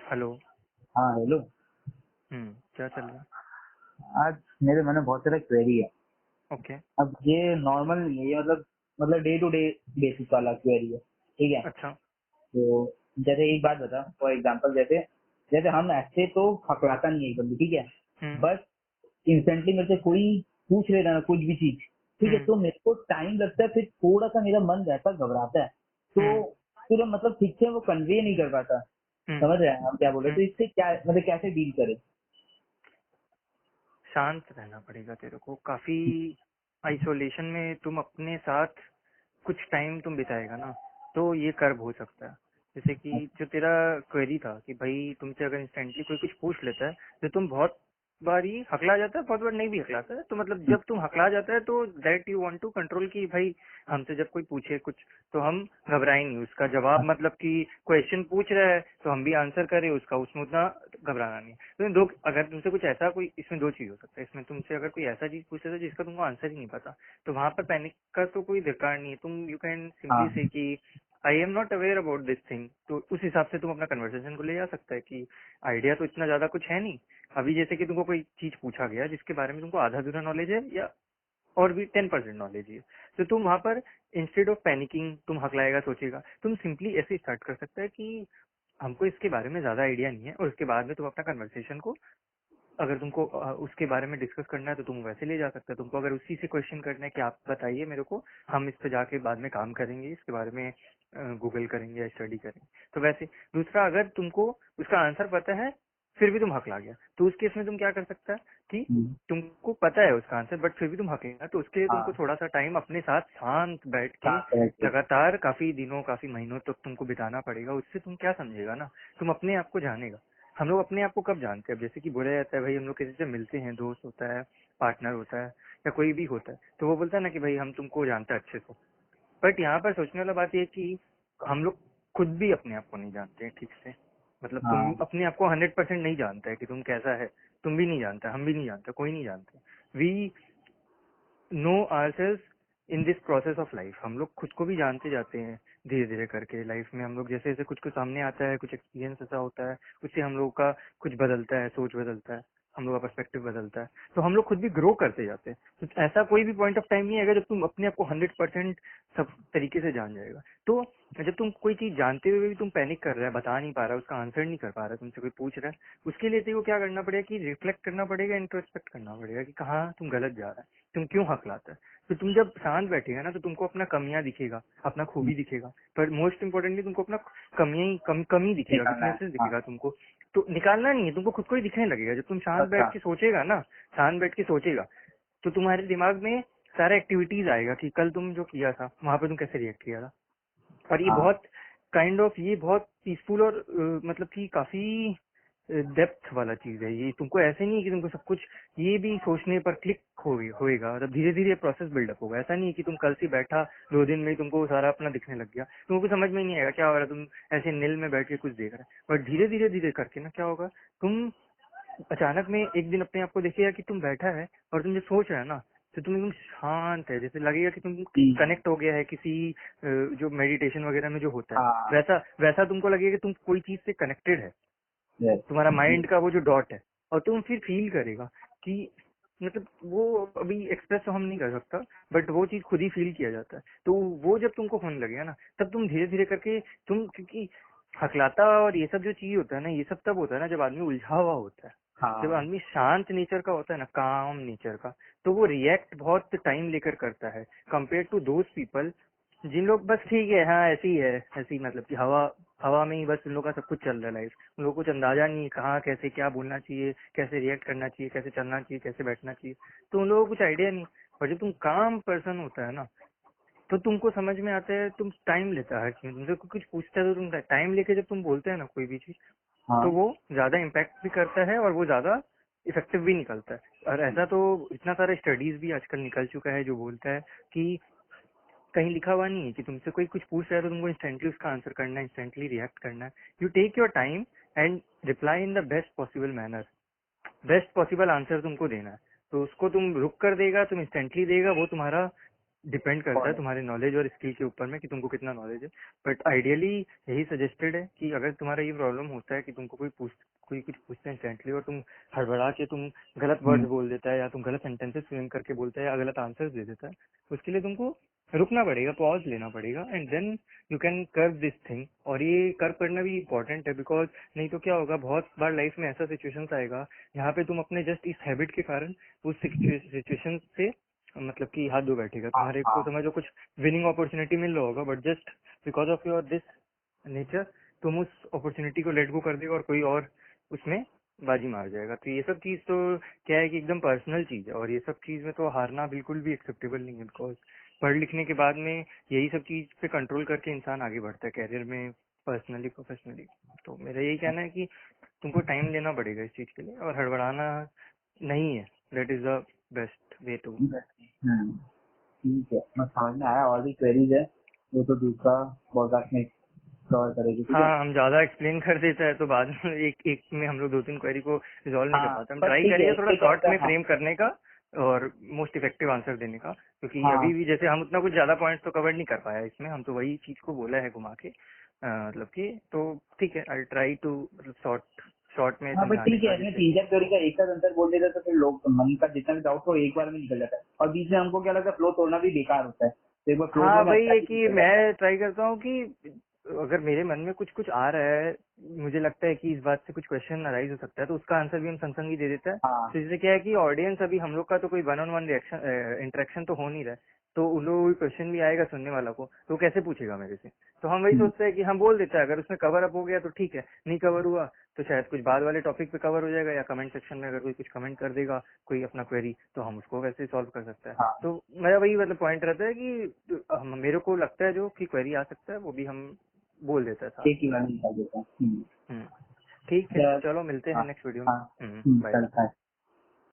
Hello. हाँ hello. क्या चल रहा है? आज मेरे मन में बहुत सारा क्वेरी है। ओके। अब ये नॉर्मल नहीं है, ये मतलब डे टू डे बेसिस वाला क्वेरी है, ठीक है। अच्छा। तो जैसे एक बात बता, फॉर एग्जांपल जैसे जैसे हम ऐसे तो हकलाता नहीं है एक बंदी, ठीक है। हम्म। बस इंस्टेंटली मेरे से कोई पूछ लेता ना कुछ भी चीज, ठीक है, हम्म। तो मेरे को टाइम लगता है, फिर थोड़ा सा मेरा मन रहता है, घबराता है। तो हम्म। फिर मतलब ठीक से वो कन्वे नहीं कर पाता। हम्म। समझ रहे हैं हम क्या बोल रहे हैं? हम्म। तो इससे क्या मतलब कैसे डील करें? शांत रहना पड़ेगा तेरे को काफी। आइसोलेशन में तुम अपने साथ कुछ टाइम तुम बिताएगा ना, तो ये कर्व हो सकता है। जैसे कि जो तेरा क्वेरी था कि भाई तुमसे अगर इंस्टेंटली कोई कुछ पूछ लेता है तो तुम बहुत बार ही हकला जाता है, बहुत बार नहीं भी हकलाता है। तो मतलब जब तुम हकला जाता है तो that you want to control कि भाई हमसे जब कोई पूछे कुछ तो हम घबराए नहीं, उसका जवाब मतलब कि क्वेश्चन पूछ रहा है तो हम भी आंसर करें उसका, उसमें उतना घबराना नहीं है। तो दो, अगर तुमसे कुछ ऐसा कोई, इसमें दो चीज हो सकता है। इसमें तुमसे अगर कोई ऐसा चीज पूछ लेता है जिसका तुमको आंसर ही नहीं पता, तो वहां पर पैनिक का तो कोई दरकार नहीं है। तुम यू कैन सिंपली से हाँ कि I am not aware about this thing, तो उस हिसाब से तुम अपना कन्वर्सेशन को ले जा सकता है कि आइडिया तो इतना ज्यादा कुछ है नहीं। अभी जैसे कि तुमको कोई चीज पूछा गया जिसके बारे में तुमको आधा अधूरा नॉलेज है या और भी 10% नॉलेज है, तो तुम वहां पर इंस्टेड ऑफ पैनिकिंग तुम हकलाएगा सोचेगा, तुम सिंपली ऐसे स्टार्ट कर सकता है कि हमको इसके बारे में ज्यादा आइडिया नहीं है, और उसके बाद में तुम अपना कन्वर्सेशन को, अगर तुमको उसके बारे में डिस्कस करना है तो तुम वैसे ले जा सकते हो। तुमको अगर उसी से क्वेश्चन करना है कि आप बताइए मेरे को, हम इस पे जाके बाद में काम करेंगे, इसके बारे में गूगल करेंगे या स्टडी करेंगे, तो वैसे। दूसरा, अगर तुमको उसका आंसर पता है फिर भी तुम हकला गया, तो उस केस में तुम क्या कर सकता है कि तुमको पता है उसका आंसर बट फिर भी तुम हकला, तो उसके लिए तुमको हाँ, थोड़ा सा टाइम अपने साथ शांत बैठ के शांत रह के। लगातार काफी दिनों काफी महीनों तक तुमको बिताना पड़ेगा। उससे तुम क्या समझेगा ना, तुम अपने आप को जानेगा। हम लोग अपने आप को कब जानते हैं? अब जैसे कि बोला जाता है भाई हम लोग किसी से मिलते हैं, दोस्त होता है, पार्टनर होता है या कोई भी होता है, तो वो बोलता है ना कि भाई हम तुमको जानते हैं अच्छे से। बट यहाँ पर सोचने वाला बात ये है कि हम लोग खुद भी अपने आप को नहीं जानते हैं ठीक से। मतलब तुम हाँ अपने आप को 100% नहीं जानते है कि तुम कैसा है। तुम भी नहीं जानते, हम भी नहीं जानते, कोई नहीं जानते। We know ourselves in this process of life. हम लोग खुद को भी जानते जाते हैं धीरे धीरे करके लाइफ में। हम लोग जैसे जैसे कुछ कुछ सामने आता है, कुछ एक्सपीरियंस ऐसा होता है, उससे हम लोग का कुछ बदलता है, सोच बदलता है, हम लोग का पर्सपेक्टिव बदलता है, तो हम लोग खुद भी ग्रो करते जाते हैं। तो ऐसा कोई भी पॉइंट ऑफ टाइम नहीं है जब तुम अपने आप को 100% सब तरीके से जान जाएगा। तो जब तुम कोई चीज जानते हुए भी तुम पैनिक कर रहा है, बता नहीं पा रहा, उसका आंसर नहीं कर पा रहा, तुमसे कोई पूछ रहा है, उसके लिए तेरे को क्या करना पड़ेगा कि रिफ्लेक्ट करना पड़ेगा, इंट्रोस्पेक्ट करना पड़ेगा कि कहाँ तुम गलत जा रहा है, तुम क्यों हकलाता है। तो तुम जब शांत बैठेगा ना तो तुमको अपना कमियां दिखेगा, अपना खूबी दिखेगा, पर मोस्ट इम्पोर्टेंटली तुमको अपना कमी दिखेगा, निकलना है। वीकनेसेस हाँ दिखेगा तुमको। तो निकालना नहीं है, तुमको खुद को ही दिखने लगेगा। जब तुम शांत अच्छा। बैठ के सोचेगा ना, शांत बैठ के सोचेगा, तो तुम्हारे दिमाग में सारा एक्टिविटीज आएगा कि कल तुम जो किया था वहां पे तुम कैसे रिएक्ट किया था। और ये हाँ बहुत ये बहुत पीसफुल और मतलब कि काफी डेप्थ वाला चीज है ये। तुमको ऐसे नहीं है कि तुमको सब कुछ ये भी सोचने पर क्लिक होएगा, मतलब धीरे धीरे प्रोसेस बिल्डअप होगा। ऐसा नहीं है कि तुम कल से बैठा 2 दिन में ही तुमको सारा अपना दिखने लग गया, तुमको समझ में नहीं आएगा क्या हो रहा है, तुम ऐसे नील में बैठ के कुछ देख रहे हो। बट धीरे धीरे धीरे करके ना क्या होगा, तुम अचानक में एक दिन अपने आप को देखिएगा कि तुम बैठा है और तुम जो सोच रहे हो ना, तो तुम एकदम शांत है, जैसे लगेगा कि तुम कनेक्ट हो गया है किसी जो मेडिटेशन वगैरह में जो होता है, हाँ वैसा वैसा तुमको लगेगा कि तुम कोई चीज से कनेक्टेड है, यस। तुम्हारा माइंड का वो जो डॉट है। और तुम फिर फील करेगा कि मतलब वो अभी एक्सप्रेस तो हम नहीं कर सकता, बट वो चीज खुद ही फील किया जाता है। तो वो जब तुमको होने लगेगा ना, तब तुम धीरे धीरे करके तुम, क्योंकि हकलाता और ये सब जो चीज होता है ना, ये सब तब होता है ना जब आदमी उलझा हुआ होता है। जब हाँ आदमी शांत नेचर का होता है ना, काम नेचर का, तो वो रिएक्ट बहुत टाइम लेकर करता है, कंपेयर टू दोज पीपल जिन लोग बस ठीक है, हाँ ऐसी है, ऐसी मतलब कि हवा हवा में ही बस उन लोग का सब कुछ चल रहा है लाइफ। उन लोग को कुछ अंदाजा नहीं है कहाँ कैसे क्या बोलना चाहिए, कैसे रिएक्ट करना चाहिए, कैसे चलना चाहिए, कैसे बैठना चाहिए, तो उन लोगों को कुछ आइडिया नहीं। और जब तुम काम पर्सन होता है ना, तो तुमको समझ में आता है, तुम टाइम लेता है हर चीज, तुमसे कुछ पूछता है तो तुम टाइम लेके जब तुम बोलते हैं ना कोई भी चीज, तो हाँ वो ज्यादा इम्पैक्ट भी करता है और वो ज्यादा इफेक्टिव भी निकलता है। और ऐसा तो इतना सारा स्टडीज भी आजकल निकल चुका है जो बोलता है कि कहीं लिखा हुआ नहीं है कि तुमसे कोई कुछ पूछ रहा है तो तुमको इंस्टेंटली उसका आंसर करना है, इंस्टेंटली रिएक्ट करना है। You take your time and reply in the best possible manner, best possible answer तुमको देना है। तो उसको तुम रुक कर देगा, तुम इंस्टेंटली देगा, वो तुम्हारा डिपेंड करता है तुम्हारे नॉलेज और स्किल के ऊपर में कि तुमको कितना नॉलेज है। बट आइडियली यही सजेस्टेड है कि अगर तुम्हारा ये प्रॉब्लम होता है कि तुमको कोई कुछ पूछते हैं इंस्टेंटली और तुम हड़बड़ा के तुम गलत वर्ड्स बोल देता है या तुम गलत सेंटेंसेस फ्रेम करके बोलता है या गलत आंसर्स दे देता है, उसके लिए तुमको रुकना पड़ेगा, पॉज लेना पड़ेगा and then you can curve this thing. और ये कर्व करना भी इम्पोर्टेंट है, बिकॉज नहीं तो क्या होगा, बहुत बार लाइफ में ऐसा सिचुएशन आएगा यहाँ पे तुम अपने जस्ट इस हैबिट के कारण उस सिचुएशन से मतलब कि हाथ धो बैठेगा। तुम्हारे को समझो कुछ विनिंग अपॉर्चुनिटी मिल रहा होगा, but just because of your this nature तुम उस अपॉर्चुनिटी को लेट गो कर देगा और कोई और उसमें बाजी मार जाएगा। तो ये सब चीज तो क्या है कि एकदम पर्सनल चीज है, और ये सब चीज में तो हारना बिल्कुल भी एक्सेप्टेबल नहीं है। बिकॉज पढ़ लिखने के बाद में यही सब चीज पे कंट्रोल करके इंसान आगे बढ़ता है कैरियर में, पर्सनली प्रोफेशनली। तो मेरा यही कहना है कि तुमको टाइम लेना पड़ेगा इस चीज के लिए, और हड़बड़ाना नहीं है। That is the best way to. ठीक है, मैं समझ में आया। और भी क्वेरीज है वो तो दूसरा पॉडकास्ट में कवर करेगी, ठीक है? हाँ, हम ज्यादा एक्सप्लेन कर देता है तो बाद में एक में हम लोग 2-3 क्वेरी को रिजॉल्व नहीं कर हाँ, पाते। हम पर ट्राई ठीक है, करेंगे थोड़ा एक शॉर्ट ऐसा, में हाँ फ्रेम करने का और मोस्ट इफेक्टिव आंसर देने का, क्योंकि हाँ अभी भी जैसे हम उतना कुछ ज्यादा पॉइंट्स तो कवर नहीं कर पाया इसमें, हम तो वही चीज को बोला है घुमा के, मतलब कि तो ठीक है, आई ट्राई टू शॉर्ट में हाँ, बट समझाने ठीक का है, मैं जैसे। 3-4 क्वेरी का एक साथ आंसर बोल देता तो फिर लोग मन का जितना भी डाउट हो एक बार में निकल जाता है, और बीच में हमको क्या लगता है फ्लो तोड़ना भी बेकार होता है, तो एक बार फ्लो हाँ, में वही अच्छा है ही कि निकल जाता है। मैं ट्राई करता हूँ कि अगर मेरे मन में कुछ कुछ आ रहा है, मुझे लगता है कि इस बात से कुछ क्वेश्चन अराइज हो सकता है, तो उसका आंसर भी हम संग संग ही दे देता है। हाँ, तो इससे क्या है कि ऑडियंस, अभी हम लोग का तो कोई 1-on-1 रिएक्शन इंटरेक्शन तो हो नहीं रहा है, तो उन लोगों को क्वेश्चन भी आएगा सुनने वाला को, तो कैसे पूछेगा मेरे से। तो हम वही सोचते हैं कि हम बोल देते हैं, अगर उसमें कवर अप हो गया तो ठीक है, नहीं कवर हुआ तो शायद कुछ बाद वाले टॉपिक पे कवर हो जाएगा, या कमेंट सेक्शन में अगर कोई कुछ कमेंट कर देगा कोई अपना क्वेरी, तो हम उसको वैसे सॉल्व कर सकते हैं। हाँ, तो मेरा वही मतलब पॉइंट रहता है कि मेरे को लगता है जो कि क्वेरी आ सकता है वो भी हम बोल देता है साथ एक ही बार में निकाल देता हूँ। में। ठीक है, चल, चलो मिलते हैं हाँ नेक्स्ट वीडियो हाँ, में। Bye bye. चलता है।